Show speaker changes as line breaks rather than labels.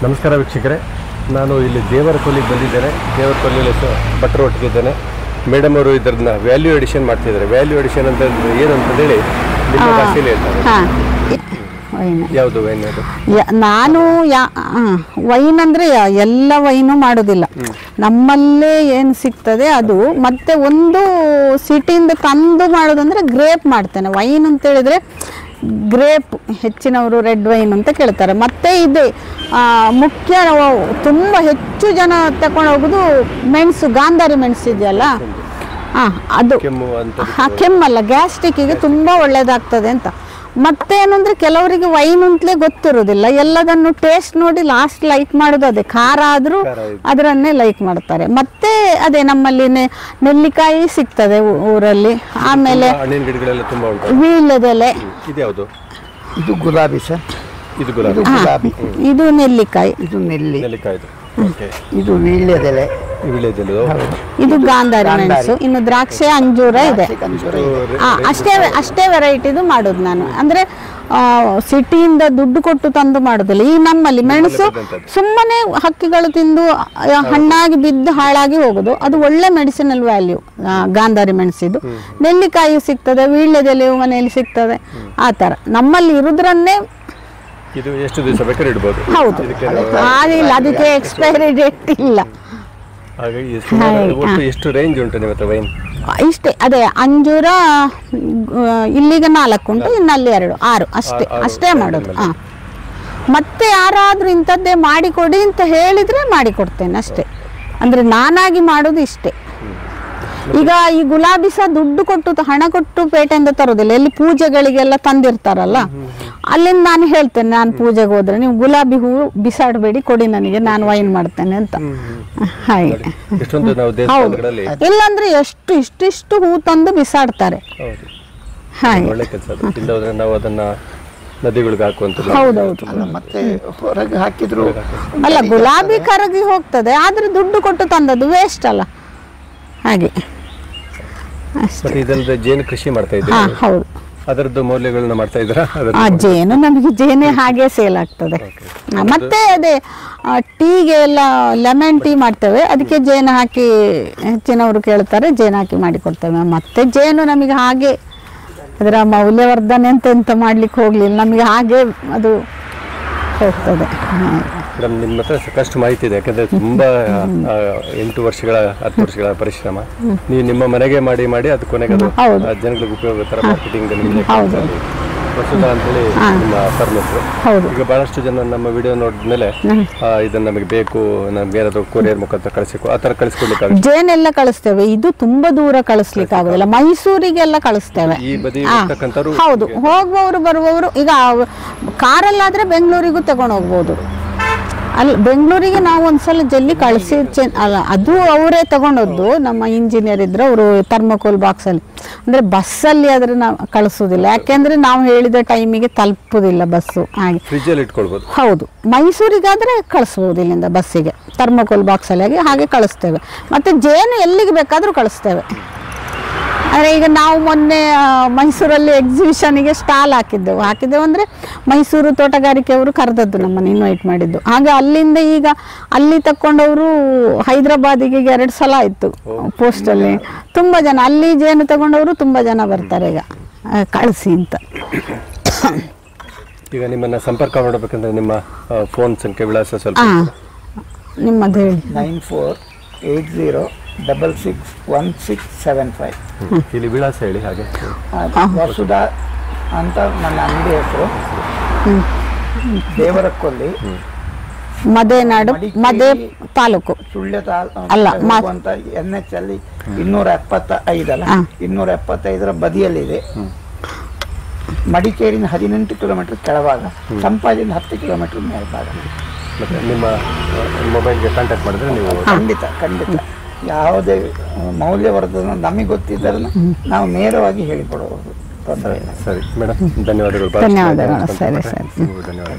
ನಮಸ್ಕಾರ ವೀಕ್ಷಕರೇ, ನಾನು ಇಲ್ಲಿ ದೇವರಕೊಲ್ಲಿಗೆ ಬಂದಿದ್ದೇನೆ. ದೇವರಕೊಲ್ಲಿಯಲ್ಲಿ ಭಟ್ರು ಒಟ್ಟಿಗಿದ್ದೇನೆ. ಮೇಡಮ್ ಅವರು ಇದನ್ನ ವ್ಯಾಲ್ಯೂ ಎಡಿಷನ್ ಮಾಡ್ತಿದ್ದಾರೆ. ವ್ಯಾಲ್ಯೂ ಎಡಿಷನ್ ಅಂತ ಏನು ಅಂತೇಳಿ ನಿಮ್ಮ ಭಾಷೆಯಲ್ಲಿ ಹೇಳ್ತಾರೆ. ಯಾವುದು ವೈನ್ ಅದು?
ನಾನು ವೈನ್ ಅಂದರೆ ಎಲ್ಲ ವೈನು ಮಾಡೋದಿಲ್ಲ, ನಮ್ಮಲ್ಲೇ ಏನು ಸಿಗ್ತದೆ ಅದು. ಮತ್ತೆ ಒಂದು ಸಿಟಿಯಿಂದ ತಂದು ಮಾಡೋದಂದ್ರೆ ಗ್ರೇಪ್ ಮಾಡ್ತೇನೆ. ವೈನ್ ಅಂತ ಹೇಳಿದ್ರೆ ಗ್ರೇಪ್ ಹೆಚ್ಚಿನವರು ರೆಡ್ ವೈನ್ ಅಂತ ಕೇಳ್ತಾರೆ. ಮತ್ತೆ ಇದೆ ಮುಖ್ಯ ತುಂಬ ಹೆಚ್ಚು ಜನ ತಗೊಂಡು ಹೋಗೋದು ಮೆಣಸು, ಗಾಂಧಾರಿ ಮೆಣಸು ಇದೆಯಲ್ಲ, ಅದು ಕೆಮ್ಮಲ್ಲ, ಗ್ಯಾಸ್ಟ್ರಿಕ್ಕಿಗೆ ತುಂಬ ಒಳ್ಳೆಯದಾಗ್ತದೆ ಅಂತ. ಮತ್ತೇನಂದ್ರೆ ಕೆಲವರಿಗೆ ವೈನ್ ಅಂತಲೇ ಗೊತ್ತಿರೋದಿಲ್ಲ, ಎಲ್ಲದನ್ನು ಟೇಸ್ಟ್ ನೋಡಿ ಲಾಸ್ಟ್ ಲೈಕ್ ಮಾಡೋದು ಅದೇ, ಖಾರ ಆದರೂ ಅದರನ್ನೇ ಲೈಕ್ ಮಾಡ್ತಾರೆ. ಮತ್ತೆ ಅದೇ ನಮ್ಮಲ್ಲಿ ನೆಲ್ಲಿಕಾಯಿ ಸಿಗ್ತದೆ ಊರಲ್ಲಿ. ಆಮೇಲೆ ವೀಳ್ಯದೆಲೆ,
ಇದು ಗುಲಾಬಿ ಸರ್, ಇದು ಗುಲಾಬಿ,
ಇದು ನೆಲ್ಲಿಕಾಯಿ,
ಇದು ನೆಲ್ಲಿಕಾಯಿ, ಇದು ವೀಳ್ಯದೆಲೆ,
ಇದು ಗಾಂಧಾರಿ ಮೆಣಸು, ಇನ್ನು ದ್ರಾಕ್ಷಿ, ಅಂಜೂರ ಇದೆ. ಅಷ್ಟೇ ವೆರೈಟಿದು ಮಾಡೋದು ನಾನು. ಅಂದ್ರೆ ಸಿಟಿಯಿಂದ ದುಡ್ಡು ಕೊಟ್ಟು ತಂದು ಮಾಡೋದಿಲ್ಲ. ಈ ನಮ್ಮಲ್ಲಿ ಮೆಣಸು ಸುಮ್ಮನೆ ಹಕ್ಕಿಗಳು ತಿಂದು ಹಣ್ಣಾಗಿ ಬಿದ್ದು ಹಾಳಾಗಿ ಹೋಗೋದು, ಅದು ಒಳ್ಳೆ ಮೆಡಿಸಿನಲ್ ವ್ಯಾಲ್ಯೂ. ಗಾಂಧಾರಿ ಮೆಣಸಿದು. ನೆಲ್ಲಿಕಾಯಿ ಸಿಗ್ತದೆ, ವೀಳ್ಯದೆಲೆಯು ಮನೆಯಲ್ಲಿ ಸಿಗ್ತದೆ. ಆ ಥರ ನಮ್ಮಲ್ಲಿ ಇರುವುದರನ್ನೇ.
ಇದು ಎಷ್ಟು ದಿವಸ ಬೇಕಾದ್ರೆ ಇಡಬಹುದು?
ಹೌದು, ಆಗಿಲ್ಲ, ಅದಕ್ಕೆ ಎಕ್ಸ್ಪೈರಿ ಡೇಟ್ ಇಲ್ಲ.
ಎಷ್ಟು ರೇಂಜ್ ಉಂಟು ನಿಮ್ಮ ಹತ್ರ ವೈನ್?
ಇಷ್ಟೇ, ಅದೇ ಅಂಜೂರ ಇಲ್ಲಿಗೆ 4 ಉಂಟು, ಇನ್ನಲ್ಲಿ 2, 6 ಅಷ್ಟೇ ಮಾಡೋದು. ಮತ್ತೆ ಯಾರಾದ್ರೂ ಇಂಥದ್ದೇ ಮಾಡಿಕೊಡಿ ಅಂತ ಹೇಳಿದ್ರೆ ಮಾಡಿಕೊಡ್ತೇನೆ ಅಷ್ಟೇ. ಅಂದ್ರೆ ನಾನಾಗಿ ಮಾಡೋದು ಇಷ್ಟೇ. ಈಗ ಈ ಗುಲಾಬಿ ಸಹ ದುಡ್ಡು ಕೊಟ್ಟು, ಹಣ ಕೊಟ್ಟು ಪೇಟೆಯಿಂದ ತರೋದಿಲ್ಲ, ಎಲ್ಲಿ ಪೂಜೆಗಳಿಗೆಲ್ಲ ತಂದಿರ್ತಾರಲ್ಲ, ಅಲ್ಲಿಂದ ನಾನು ಹೇಳ್ತೇನೆ, ನಾನು ಪೂಜೆಗೆ ಹೋದ್ರೆ ನೀವು ಗುಲಾಬಿ ಹೂವು ಬಿಸಾಡಬೇಡಿ, ಕೊಡಿ ನನಗೆ, ನಾನು ವೈನ್ ಮಾಡ್ತೇನೆ ಅಂತ. ಹಾಗೆ. ಇಲ್ಲಾಂದ್ರೆ ಇಷ್ಟಿಷ್ಟು ಹೂ ತಂದು ಬಿಸಾಡ್ತಾರೆ. ಹಾಗೆ. ಹೌದೌದು.
ಮತ್ತೆ ಹೊರಗೆ ಹಾಕಿದ್ರು
ಅಲ್ಲ, ಗುಲಾಬಿ ಕರಗಿ ಹೋಗ್ತದೆ, ಆದ್ರೆ ದುಡ್ಡು ಕೊಟ್ಟು ತಂದದ್ದು ವೇಸ್ಟ್ ಅಲ್ಲ. ಹಾಗೆ.
ಇದಲ್ಲದೆ ಜೇನು ಕೃಷಿ ಮಾಡ್ತಾ ಇದ್ದೀರಾ?
ಹೌದು.
ಅದರದ್ದು ಮೌಲ್ಯಗಳನ್ನ ಮಾಡ್ತಾ ಇದ್ದೀರಾ?
ಜೇನು ನಮಗೆ ಜೇನೆ ಹಾಗೆ ಸೇಲ್ ಆಗ್ತದೆ. ಮತ್ತೆ ಅದೇ ಟೀಗೆ ಎಲ್ಲ ಲೆಮನ್ ಟೀ ಮಾಡ್ತೇವೆ, ಅದಕ್ಕೆ ಜೇನು ಹಾಕಿ ಹೆಚ್ಚಿನವರು ಕೇಳ್ತಾರೆ, ಜೇನು ಹಾಕಿ ಮಾಡಿಕೊಡ್ತೇವೆ. ಮತ್ತೆ ಜೇನು ನಮಗೆ ಹಾಗೆ ಅದರ ಮೌಲ್ಯವರ್ಧನೆ ಅಂತ ಮಾಡ್ಲಿಕ್ಕೆ ಹೋಗ್ಲಿಲ್ಲ, ನಮಗೆ ಹಾಗೆ ಅದು ಹೋಗ್ತದೆ.
ಮೇಡಮ್, ನಿಮ್ಮ ಹತ್ರ ಸಾಕಷ್ಟು ಮಾಹಿತಿ ಇದೆ, ಯಾಕಂದ್ರೆ ತುಂಬಾ 8 ವರ್ಷಗಳ 10 ವರ್ಷಗಳ ಪರಿಶ್ರಮ. ನೀವು ನಿಮ್ಮ ಮನೆಗೆ ಮಾಡಿ ಅದು ಕೊನೆಗೆ ಜನಗಳಿಗೆ ಉಪಯೋಗ ತರ ಮಾರ್ಕೆಟಿಂಗ್ ವಸುಧಾ ಅಂತೇಳಿ ನಿಮ್ಮ ಫರ್ಮೆಸರು. ಈಗ ಬಹಳಷ್ಟು ಜನ ನಮ್ಮ ವಿಡಿಯೋ ನೋಡಿದ್ಮೇಲೆ ಇದನ್ನ ನಮಗೆ ಬೇಕು, ನಮ್ಗೆ ಏನಾದ್ರು ಕೊರಿಯರ್ ಮುಖಾಂತರ ಕಳಿಸ್ಬೇಕು, ಆ ತರ ಕಳಿಸ್ಕೊಡ್ಲಿಕ್ಕೆ
ಜೇನೆಲ್ಲ ಕಳಿಸ್ತೇವೆ. ಇದು ತುಂಬಾ ದೂರ ಕಳಿಸ್ಲಿಕ್ಕೆ ಆಗುದಿಲ್ಲ, ಮೈಸೂರಿಗೆಲ್ಲ ಕಳಿಸ್ತೇವೆ.
ಈ ಬದಿ
ಹೌದು, ಹೋಗುವವರು ಬರುವವರು. ಈಗ ಕಾರಲ್ಲಾದ್ರೆ ಬೆಂಗಳೂರಿಗೂ ತಗೊಂಡು ಹೋಗ್ಬೋದು. ಅಲ್ಲಿ ಬೆಂಗಳೂರಿಗೆ ನಾವು ಒಂದ್ಸಲ ಜಲ್ಲಿ ಕಳಿಸಿ, ಅಲ್ಲ ಅದು ಅವರೇ ತಗೊಂಡದ್ದು, ನಮ್ಮ ಇಂಜಿನಿಯರ್ ಇದ್ರು, ಅವರು ಥರ್ಮೋಕೋಲ್ ಬಾಕ್ಸಲ್ಲಿ. ಅಂದರೆ ಬಸ್ಸಲ್ಲಿ ಆದರೆ ನಾವು ಕಳಿಸೋದಿಲ್ಲ, ಯಾಕೆಂದರೆ ನಾವು ಹೇಳಿದ ಟೈಮಿಗೆ ತಲುಪೋದಿಲ್ಲ ಬಸ್ಸು. ಹಾಗೆ
ಫ್ರಿಜ್ಜಲ್ಲಿ ಇಟ್ಕೊಳ್ಬೋದು.
ಹೌದು, ಮೈಸೂರಿಗಾದರೆ ಕಳಿಸ್ಬೋದು ಇಲ್ಲಿಂದ ಬಸ್ಸಿಗೆ, ಥರ್ಮೋಕೋಲ್ ಬಾಕ್ಸಲ್ಲಿ ಹಾಗೆ ಕಳಿಸ್ತೇವೆ. ಮತ್ತು ಜೇನು ಎಲ್ಲಿಗೆ ಬೇಕಾದರೂ ಕಳಿಸ್ತೇವೆ. ಆದರೆ ಈಗ ನಾವು ಮೊನ್ನೆ ಮೈಸೂರಲ್ಲಿ ಎಕ್ಸಿಬಿಷನಿಗೆ ಸ್ಟಾಲ್ ಹಾಕಿದ್ದೆವು ಅಂದರೆ ಮೈಸೂರು ತೋಟಗಾರಿಕೆಯವರು ಕರೆದದ್ದು, ನಮ್ಮನ್ನು ಇನ್ವೈಟ್ ಮಾಡಿದ್ದು. ಹಾಗೆ ಅಲ್ಲಿಂದ ಈಗ ಅಲ್ಲಿ ತಗೊಂಡವರು ಹೈದರಾಬಾದಿಗೆ 2 ಸಲ ಆಯಿತು ಪೋಸ್ಟಲ್ಲಿ. ತುಂಬ ಜನ ಅಲ್ಲಿ ಜೇನು ತಗೊಂಡವರು ತುಂಬ ಜನ ಬರ್ತಾರೆ ಈಗ ಕಳಿಸಿ ಅಂತ.
ಈಗ ನಿಮ್ಮನ್ನು ಸಂಪರ್ಕ ಮಾಡಬೇಕಂದ್ರೆ ನಿಮ್ಮ ಫೋನ್ ಸಂಖ್ಯೆ, ವಿಳಾಸ ಸ್ವಲ್ಪ
ನಿಮ್ಮದು ಹೇಳಿ.
9480661675.
ಇಲ್ಲಿ ವಿಳಾಸ ಹೇಳಿ. ಹಾಗೆ
ವಸುಧಾ ಅಂತ ನನ್ನ ಅಂಗಡಿ ಹೆಸರು, ದೇವರಕೊಲ್ಲಿ,
ಮದೆನಾಡು, ಮದೆ ತಾಲೂಕು,
ಸುಳ್ಯ ತಾಲೂಕು ಅಂತ NH ಅಲ್ಲಿ 275 ಅಲ್ಲ, 275ರ ಬದಿಯಲ್ಲಿದೆ. ಮಡಿಕೇರಿನ 18 ಕಿಲೋಮೀಟರ್ ಕೆಳಭಾಗ, ಸಂಪಾಜೆಯಿಂದ 10 ಕಿಲೋಮೀಟರ್ ಮೇಲ್ಭಾಗ.
ನಿಮ್ಮ ಮೊಬೈಲ್ಗೆ ಕಾಂಟ್ಯಾಕ್ಟ್ ಮಾಡಿದ್ರೆ ನೀವು
ಖಂಡಿತ ಯಾವುದೇ ಮೌಲ್ಯವರ್ಧನ ನಮಗೆ ಗೊತ್ತಿದ್ದರೆ ನಾವು ನೇರವಾಗಿ ಹೇಳಿಕೊಡಬಹುದು, ತೊಂದರೆ ಇಲ್ಲ.
ಸರಿ ಮೇಡಮ್, ಧನ್ಯವಾದಗಳು.
ಸರಿ ಸರಿ,
ಧನ್ಯವಾದ.